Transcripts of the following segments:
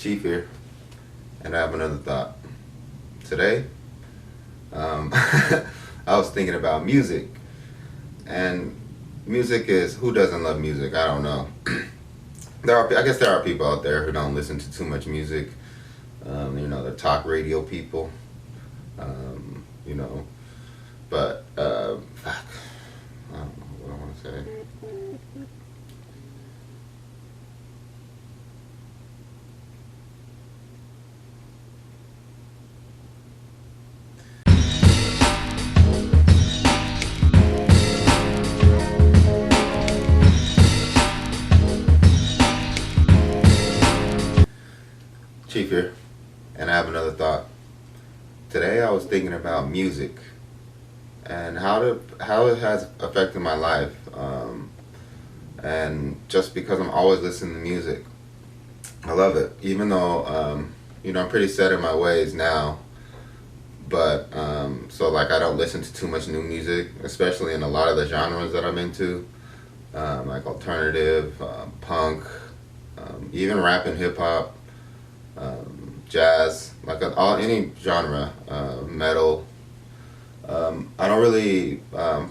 Chief here, and I have another thought. Today, I was thinking about music, and music is, who doesn't love music? I don't know. I guess there are people out there who don't listen to too much music. The talk radio people. Um, you know, but fuck, I don't know what I want to say. Chief here, and I have another thought. Today I was thinking about music and how it has affected my life, and just because I'm always listening to music, I love it. Even though I'm pretty set in my ways now, but so like I don't listen to too much new music, especially in a lot of the genres that I'm into, like alternative, punk, even rap and hip hop. Jazz, like any genre, metal. I don't really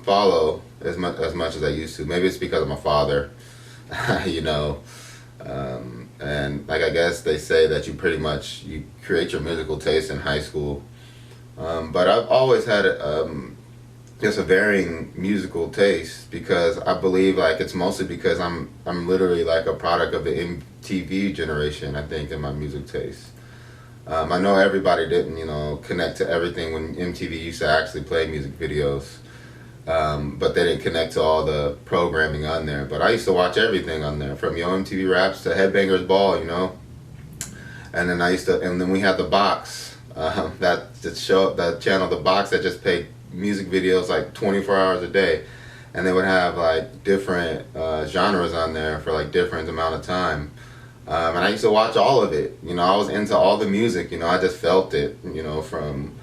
follow as much as I used to. Maybe it's because I'm a father, you know. And like I guess they say that you create your musical taste in high school. But I've always had just a varying musical taste because I believe like it's mostly because I'm literally like a product of the MTV generation. I think in my music taste. I know everybody didn't, connect to everything when MTV used to actually play music videos, but they didn't connect to all the programming on there. But I used to watch everything on there, from Yo MTV Raps to Headbangers Ball, And then and then we had the box, that channel, the box that just played music videos like 24 hours a day, and they would have like different genres on there for like different amount of time. And I used to watch all of it. I was into all the music. I just felt it. From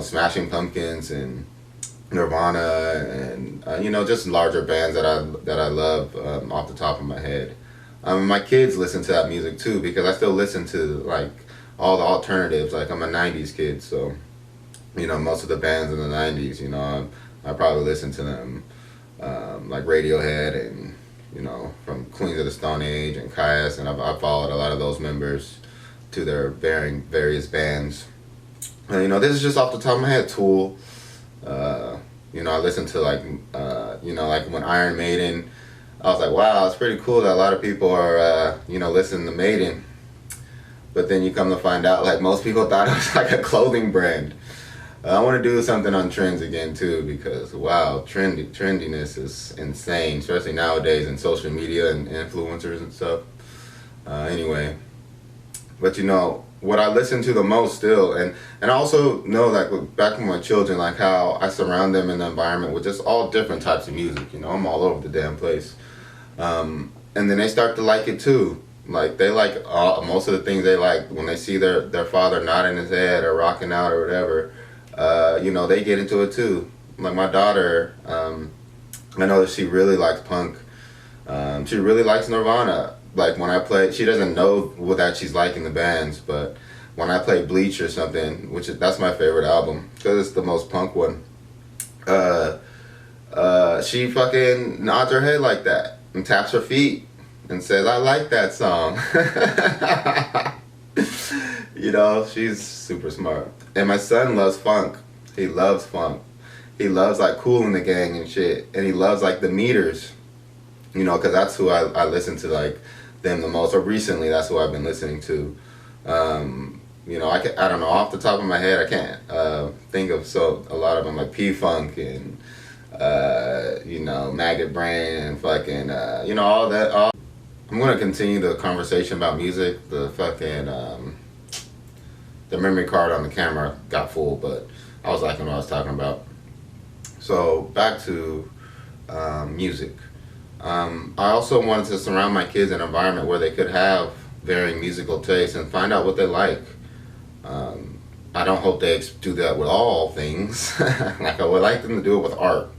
Smashing Pumpkins and Nirvana and just larger bands that I love off the top of my head. My kids listen to that music too because I still listen to like all the alternatives. Like I'm a '90s kid, so most of the bands in the '90s. I probably listen to them, like Radiohead and. From Queens of the Stone Age and Kyuss, and I've followed a lot of those members to their various bands. And, this is just off the top of my head. Tool. I listened to like when Iron Maiden. I was like, wow, it's pretty cool that a lot of people are listening to Maiden. But then you come to find out, like most people thought it was like a clothing brand. I want to do something on trends again too because wow, trendiness is insane, especially nowadays in social media and influencers and stuff. Anyway, but what I listen to the most still, and I also know like back with my children, like how I surround them in the environment with just all different types of music. I'm all over the damn place, and then they start to like it too. Like they like most of the things they like when they see their father nodding his head or rocking out or whatever. They get into it too. Like my daughter, I know that she really likes punk. She really likes Nirvana. Like when I play, she doesn't know that she's liking the bands, but when I play Bleach or something, that's my favorite album because it's the most punk one. She fucking nods her head like that and taps her feet and says, "I like that song." She's super smart. And my son loves funk. He loves funk. He loves like Kool and the Gang and shit. And he loves like the Meters. Because that's who I listen to, like them the most. Or recently, that's who I've been listening to. I don't know, off the top of my head, I can't think of a lot of them, like P-Funk and Maggot Brain and fucking all that. I'm gonna continue the conversation about music. The memory card on the camera got full, but I was liking what I was talking about. So back to music. I also wanted to surround my kids in an environment where they could have varying musical tastes and find out what they like. I don't hope they do that with all things. Like I would like them to do it with art.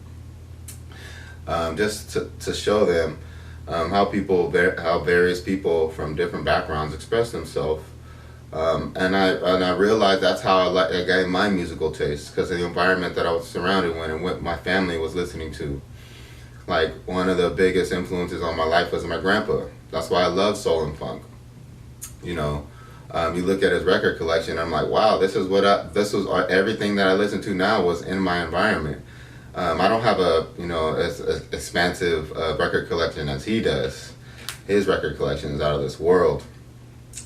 Just to show them how various people from different backgrounds express themselves. And I realized that's how I gained my musical taste, because of the environment that I was surrounded with and what my family was listening to. Like, one of the biggest influences on my life was my grandpa. That's why I love soul and funk. You know, you look at his record collection, I'm like, wow, this was everything that I listen to now was in my environment. I don't have a, as expansive record collection as he does. His record collection is out of this world.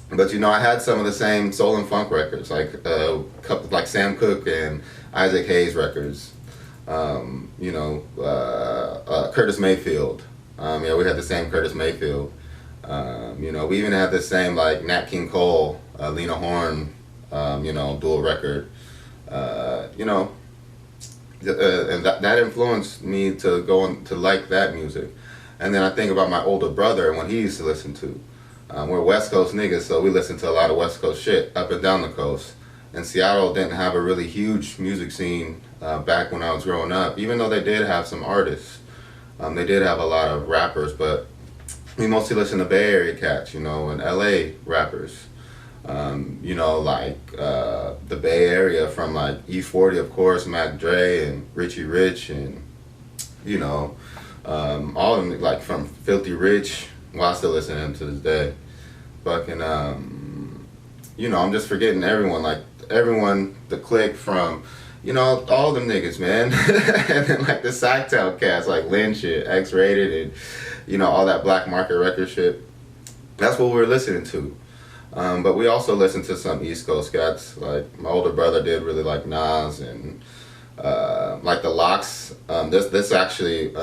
But I had some of the same soul and funk records, like Sam Cooke and Isaac Hayes records. Curtis Mayfield. We had the same Curtis Mayfield. We even had the same like Nat King Cole, Lena Horne, dual record. And that influenced me to go on to like that music. And then I think about my older brother and what he used to listen to. We're West Coast niggas, so we listen to a lot of West Coast shit up and down the coast. And Seattle didn't have a really huge music scene back when I was growing up, even though they did have some artists. They did have a lot of rappers, but we mostly listen to Bay Area cats, and LA rappers. The Bay Area from like E40, of course, Mac Dre and Richie Rich, and all of them, like from Filthy Rich. Well, I still listen to him to this day. Fucking I'm just forgetting everyone, the clique from, all them niggas, man. And then like the Sacktown cats, like Lynch and X-Rated and, all that black market record shit. That's what we were listening to. But we also listened to some East Coast cats. Like my older brother did really like Nas and like the Lox. This actually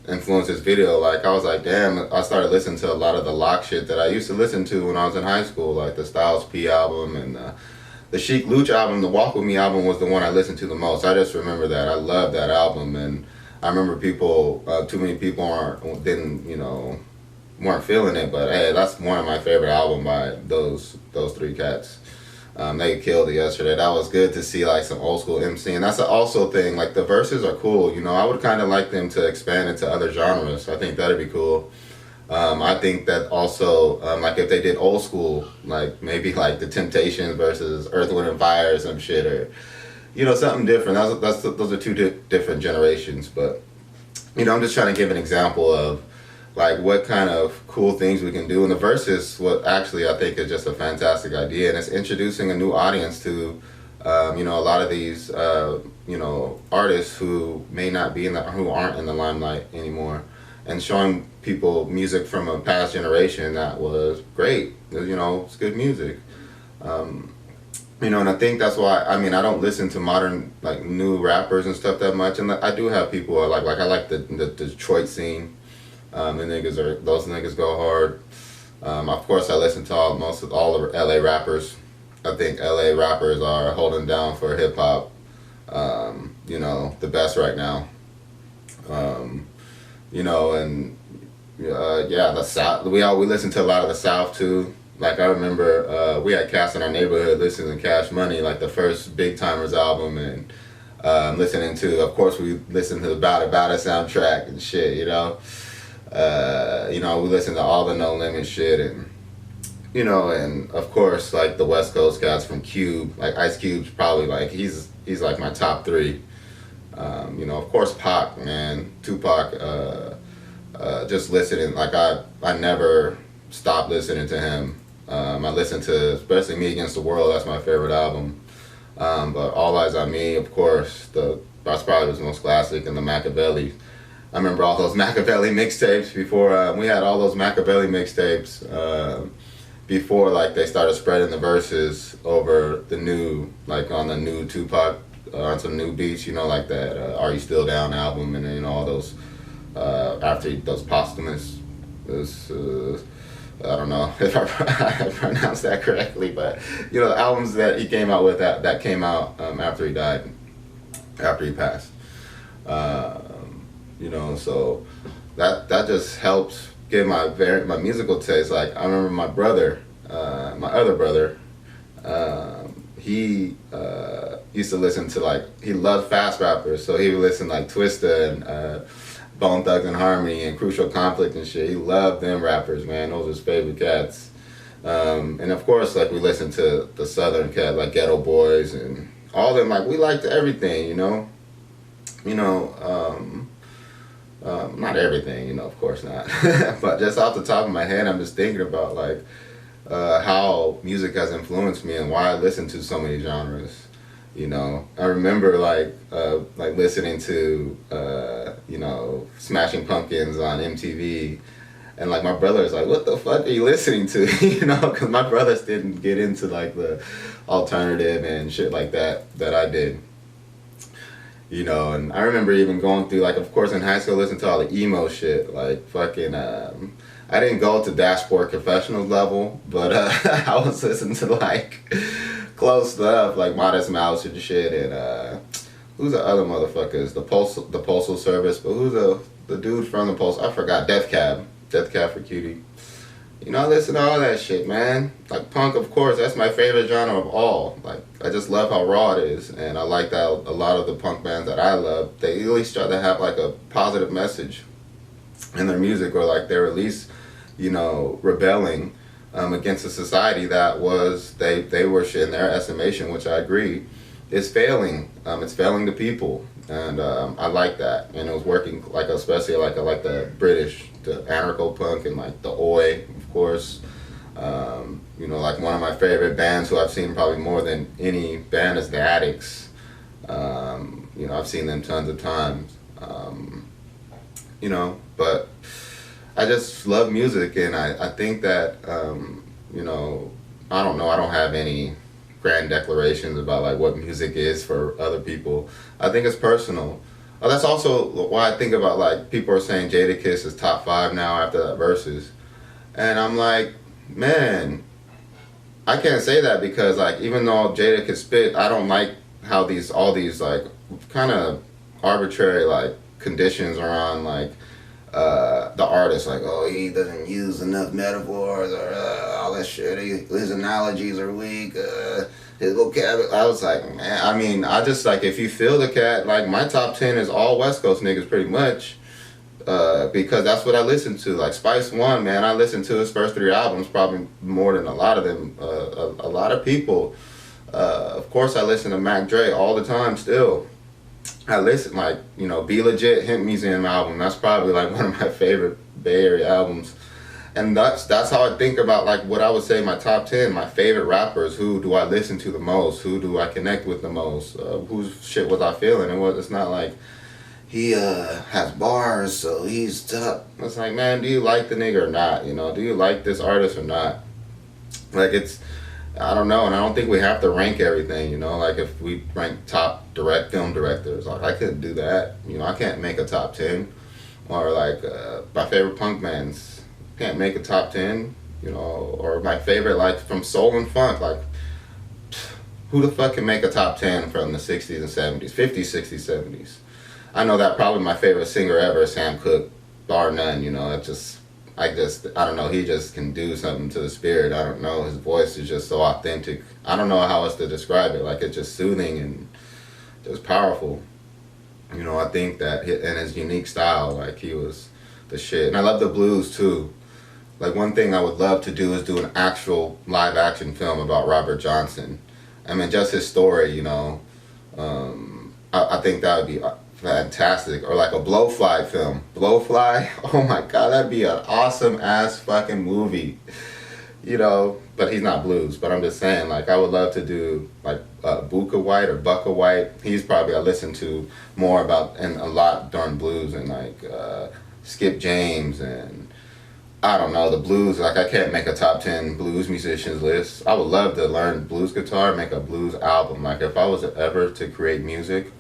influenced his video. Like I was like, damn, I started listening to a lot of the Lox shit that I used to listen to when I was in high school, like the Styles P album and the Chic Luch album. The Walk With Me album was the one I listened to the most. I just remember that. I love that album, and I remember too many people weren't feeling it, but hey, that's one of my favorite albums by those three cats. They killed it yesterday. That was good to see like some old school MC, and that's also thing. Like the verses are cool. I would kind of like them to expand into other genres. I think that'd be cool. I think that also like if they did old school, like maybe like the Temptations versus Earth, Wind and Fire or some shit, or something different. Those are two different generations, but I'm just trying to give an example of like what kind of cool things we can do. And the verses, what actually I think is just a fantastic idea, and it's introducing a new audience to a lot of these artists who may not be who aren't in the limelight anymore, and showing people music from a past generation that was great. It's good music. And I think that's why, I don't listen to modern, like, new rappers and stuff that much, and I do have people I like the Detroit scene. Those niggas go hard. Of course, I listen to most of all the LA rappers. I think LA rappers are holding down for hip hop, the best right now. The South. We listen to a lot of the South too. Like I remember, we had cats in our neighborhood listening to Cash Money, like the first Big Timers album, and listening to, of course, we listened to the Bout It soundtrack and shit. We listen to all the No Limit shit, and and of course like the West Coast cats from Cube, like Ice Cube's probably like he's like my top three. Of course Pac, man, Tupac. Just listening, like I never stopped listening to him. I listened to especially Me Against the World. That's my favorite album. But All Eyes on Me, of course, that's probably his most classic, and the Machiavelli. I remember all those Machiavelli mixtapes before we had all those Machiavelli mixtapes before like they started spreading the verses over the new, like on the new Tupac on some new beats, like that Are You Still Down album, and then all those after those posthumous. I don't know if I pronounced that correctly, but the albums that he came out with that came out after he died, after he passed. So that just helps give my musical taste. Like I remember my brother, my other brother, he used to listen to he loved fast rappers, so he would listen like Twista and Bone Thugs and Harmony and Crucial Conflict and shit. He loved them rappers, man. Those are his favorite cats. And of course, like we listened to the Southern cat, like Ghetto Boys and all them. Like we liked everything, you know. You know, not everything, you know, of course not. But just off the top of my head, I'm just thinking about like how music has influenced me and why I listen to so many genres. You know, I remember like listening to you know, Smashing Pumpkins on MTV, and like my brother's like, "What the fuck are you listening to?" You know, because my brothers didn't get into like the alternative and shit like that I did. You know, and I remember even going through, like, of course, in high school, listening to all the emo shit, like, fucking, I didn't go to Dashboard Confessionals level, but I was listening to, like, close stuff, like Modest Mouse and shit, and, who's the other motherfuckers? The Postal Service, but who's the dude from the Postal, I forgot, Death Cab for Cutie. You know, I listen to all that shit, man. Like punk, of course, that's my favorite genre of all. Like, I just love how raw it is, and I like that a lot of the punk bands that I love, they at least try to have like a positive message in their music, or like they're at least, you know, rebelling against a society that was, they were shit in their estimation, which I agree, is failing. It's failing the people, and I like that, and it was working, like, especially like I like the British, the anarcho punk, and like the Oi, of course. You know, like one of my favorite bands who I've seen probably more than any band is the Addicts. You know, I've seen them tons of times. You know, but I just love music, and I think that, you know, I don't know, I don't have any grand declarations about like what music is for other people. I think it's personal. That's also why I think about, like, people are saying Jadakiss is top 5 now after that Versus. And I'm like, man, I can't say that because, like, even though Jada could spit, I don't like how all these, like, kind of arbitrary, like, conditions are on, like, the artist. Like, oh, he doesn't use enough metaphors, or all that shit. His analogies are weak. His vocabulary. I was like, man, I mean, I just, like, if you feel the cat, like, my top 10 is all West Coast niggas pretty much, because that's what I listen to. Like, Spice One, man, I listened to his first 3 albums probably more than a lot of them, a lot of people. Of course, I listen to Mac Dre all the time still. I listen, like, you know, Be Legit, Hemp Museum album, that's probably, like, one of my favorite Bay Area albums. And that's how I think about, like, what I would say my top 10, my favorite rappers. Who do I listen to the most? Who do I connect with the most? Whose shit was I feeling? And it's not like he has bars, so he's tough. It's like, man, do you like the nigga or not? You know, do you like this artist or not? Like, it's, I don't know, and I don't think we have to rank everything, you know? Like, if we rank top film directors, like, I couldn't do that. You know, I can't make a top 10. Or, like, my favorite punk bands, can't make a top 10, you know, or my favorite, like, from soul and funk, like, who the fuck can make a top 10 from the 60s and 70s, 50s, 60s, 70s? I know that probably my favorite singer ever is Sam Cooke, bar none, you know. I don't know, he just can do something to the spirit. I don't know, his voice is just so authentic. I don't know how else to describe it, like, it's just soothing and just powerful. You know, I think that in his unique style, like, he was the shit. And I love the blues too. Like, one thing I would love to do is do an actual live action film about Robert Johnson. I mean, just his story, you know. I think that would be fantastic. Or like a Blowfly film. Blowfly? Oh my god, that'd be an awesome ass fucking movie. You know, but he's not blues. But I'm just saying, like, I would love to do, like, Buka White or Bucka White. He's probably I listen to more about, and a lot during blues, and like Skip James, and I don't know, the blues. Like, I can't make a top 10 blues musicians list. I would love to learn blues guitar and make a blues album. Like, if I was ever to create music,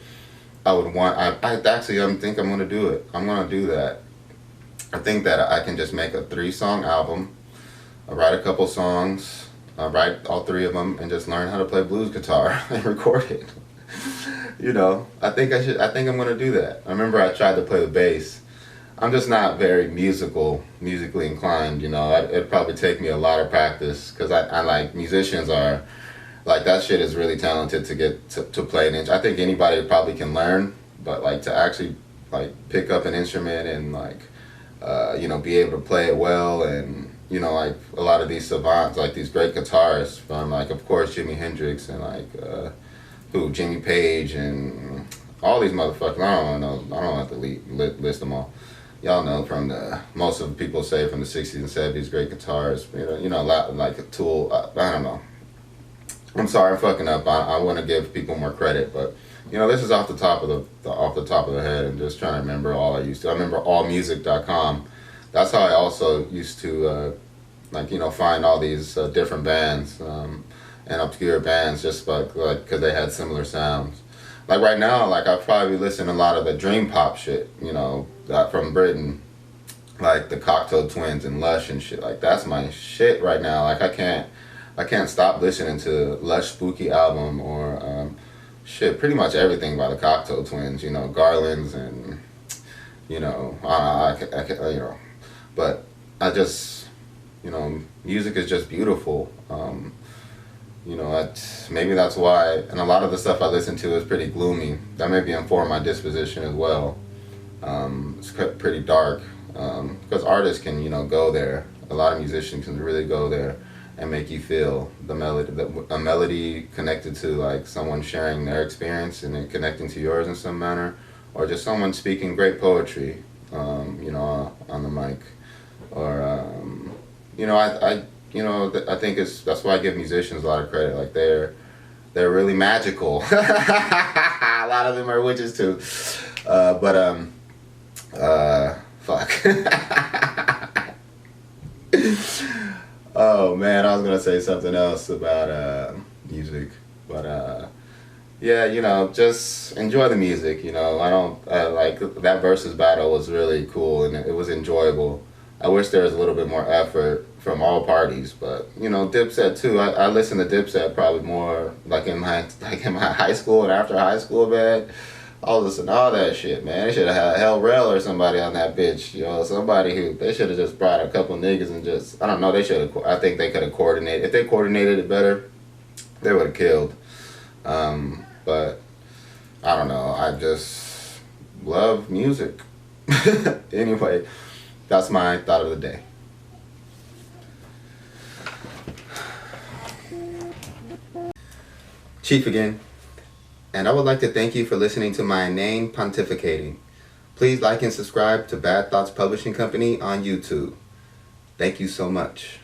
I would want, I think I'm going to do it. I'm going to do that. I think that I can just make a 3-song album. I'll write a couple songs, I'll write all 3 of them, and just learn how to play blues guitar and record it. You know, I think I'm going to do that. I remember I tried to play the bass. I'm just not very musically inclined, you know. It'd probably take me a lot of practice, because I like, musicians are, like, that shit is really talented to get to play an inch. I think anybody probably can learn, but like to actually like pick up an instrument and like you know, be able to play it well. And you know, like a lot of these savants, like these great guitarists from like, of course, Jimi Hendrix and like Jimmy Page and all these motherfuckers. I don't know. I don't have to list them all. Y'all know from the most of the people say from the 60s and 70s, great guitars. You know, a lot like a Tool. I don't know. I'm sorry, I'm fucking up. I want to give people more credit, but you know, this is off the top of the head, and just trying to remember all I used to. I remember allmusic.com. That's how I also used to like, you know, find all these different bands and obscure bands, just like because they had similar sounds. Like right now, like I probably listen to a lot of the dream pop shit, you know, from Britain, like the Cocteau Twins and Lush and shit. Like that's my shit right now. Like I can't stop listening to Lush Spooky album or shit, pretty much everything by the Cocteau Twins. You know, Garlands and you know, you know, but I just, you know, music is just beautiful. You know, maybe that's why, and a lot of the stuff I listen to is pretty gloomy. That may be informed my disposition as well. It's pretty dark, because artists can, you know, go there. A lot of musicians can really go there and make you feel the melody, a melody connected to like someone sharing their experience and it connecting to yours in some manner, or just someone speaking great poetry, you know, on the mic, or you know, I think that's why I give musicians a lot of credit. Like they're really magical. A lot of them are witches too, but fuck. Oh man, I was gonna say something else about music, but yeah, you know, just enjoy the music. You know, I don't like that versus battle was really cool and it was enjoyable. I wish there was a little bit more effort from all parties, but you know, Dipset too. I listen to Dipset probably more like in my high school and after high school, man. I was listening to all that shit, man. They should have had Hell Rel or somebody on that bitch, you know, somebody who they should have just brought a couple niggas and just, I don't know, they should have. I think they could have coordinated. If they coordinated it better, they would have killed. But I don't know. I just love music. Anyway, that's my thought of the day. Chief again, and I would like to thank you for listening to my inane pontificating. Please like and subscribe to Bad Thoughts Publishing Company on YouTube. Thank you so much.